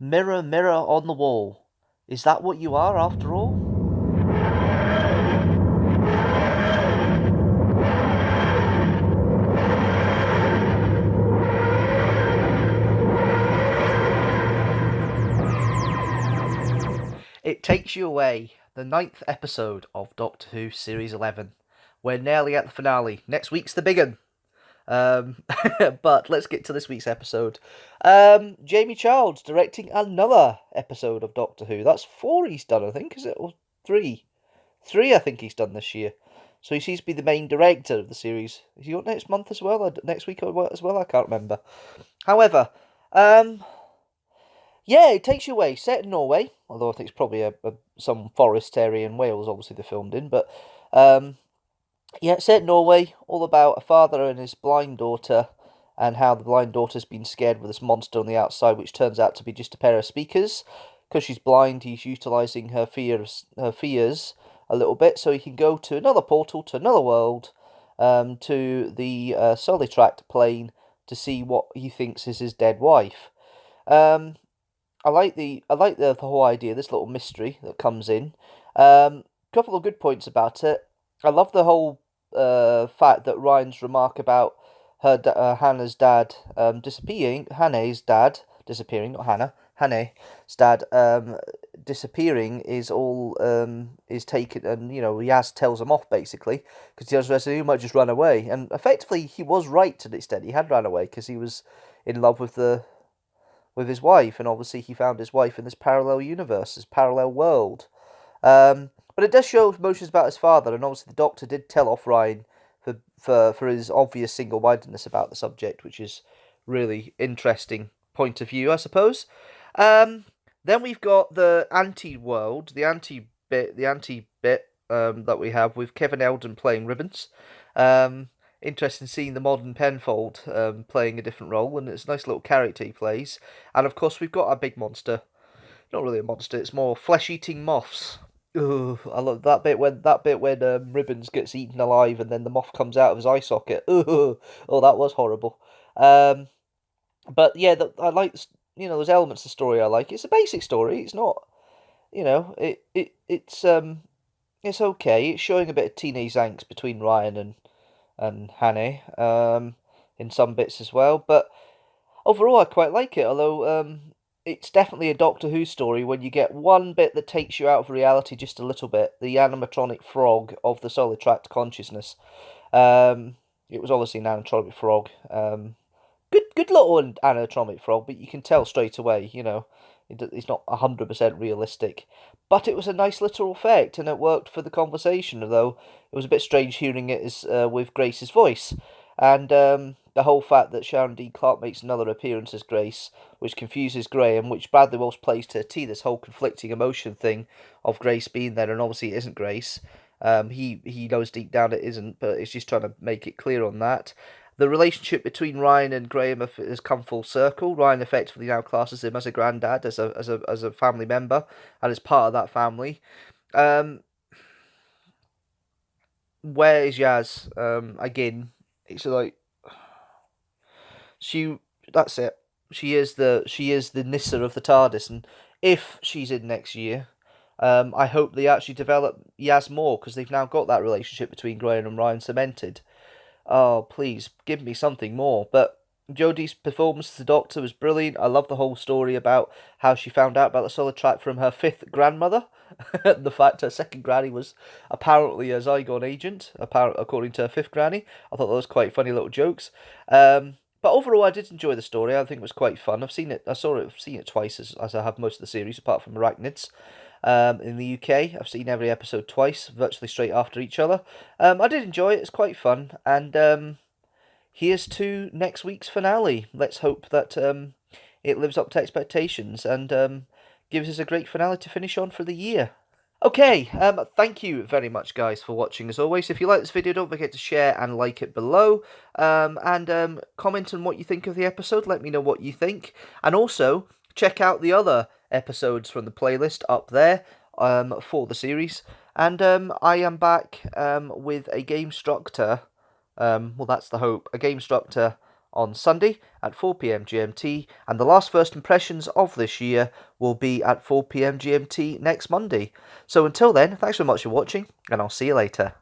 Mirror, mirror on the wall. Is that what you are after all? It takes you away, the ninth episode of Doctor Who Series 11. We're nearly at the finale. Next week's the big one. But let's get to this week's episode. Jamie Childs directing another episode of Doctor Who. That's 4 he's done, I think, is it? Or 3? 3, I think he's done this year. So he seems to be the main director of the series. Is he on next month as well? Or next week as well? I can't remember. However, yeah, it takes you away. Set in Norway, although I think it's probably some forest area in Wales, obviously they filmed in. But yeah, set in Norway, all about a father and his blind daughter, and how the blind daughter's been scared with this monster on the outside, which turns out to be just a pair of speakers. Because she's blind, he's utilising her fears a little bit, so he can go to another portal, to another world, to the Solitract plane to see what he thinks is his dead wife. I like the whole idea, this little mystery that comes in. Couple of good points about it. I love the whole fact that Ryan's remark about Hannah's dad disappearing, Hannah's dad disappearing, not Hannah, Hannah's dad disappearing is all is taken, and Yaz tells him off basically because he might just run away, and effectively he was right to an extent. He had run away because he was in love with his wife, and obviously he found his wife in this parallel universe, this parallel world. But it does show emotions about his father, and obviously the Doctor did tell off Ryan for his obvious single-mindedness about the subject, which is really interesting point of view, I suppose. Then we've got the anti-world, the anti-bit that we have with Kevin Eldon playing Ribbons. Interesting seeing the modern Penfold playing a different role, and it's a nice little character he plays. And of course we've got our big monster. Not really a monster; it's more flesh-eating moths. Ugh, I love that bit when Ribbons gets eaten alive, and then the moth comes out of his eye socket. Ugh, oh, that was horrible. But yeah, I like those elements of the story. I like. It's a basic story. It's not it's okay. It's showing a bit of teenage angst between Ryan and Hannah in some bits as well. But overall, I quite like it. Although it's definitely a Doctor Who story when you get one bit that takes you out of reality just a little bit. The animatronic frog of the Solitract consciousness. It was obviously an animatronic frog. Good little animatronic frog, but you can tell straight away, it's not 100% realistic. But it was a nice little effect, and it worked for the conversation, although it was a bit strange hearing it with Grace's voice. And the whole fact that Sharon D. Clarke makes another appearance as Grace, which confuses Graham, which Bradley Walsh plays to a T, this whole conflicting emotion thing of Grace being there, and obviously it isn't Grace. He knows deep down it isn't, but it's just trying to make it clear on that. The relationship between Ryan and Graham has come full circle. Ryan effectively now classes him as a granddad, as a family member, and as part of that family. Where is Yaz? Again, it's like That's it. She is the Nissa of the TARDIS, and if she's in next year, I hope they actually develop Yaz more, because they've now got that relationship between Graham and Ryan cemented. Oh, please, give me something more. But Jodie's performance as the Doctor was brilliant. I love the whole story about how she found out about the Solitract from her 5th grandmother. The fact her 2nd granny was apparently a Zygon agent, according to her 5th granny. I thought that was quite funny little jokes. But overall, I did enjoy the story. I think it was quite fun. I've seen it twice, as I have most of the series, apart from Arachnids. In the UK, I've seen every episode twice, virtually straight after each other. I did enjoy it. It's quite fun, and here's to next week's finale. Let's hope that it lives up to expectations and gives us a great finale to finish on for the year. Okay, thank you very much, guys, for watching. As always, if you like this video, don't forget to share and like it below, and comment on what you think of the episode. Let me know what you think, and also check out the other episodes from the playlist up there for the series. And I am back with a Deanstructor. Well, that's the hope. A Deanstructor on Sunday at 4 p.m. GMT, and the last first impressions of this year will be at 4 p.m. GMT next Monday. So until then, thanks so much for watching, and I'll see you later.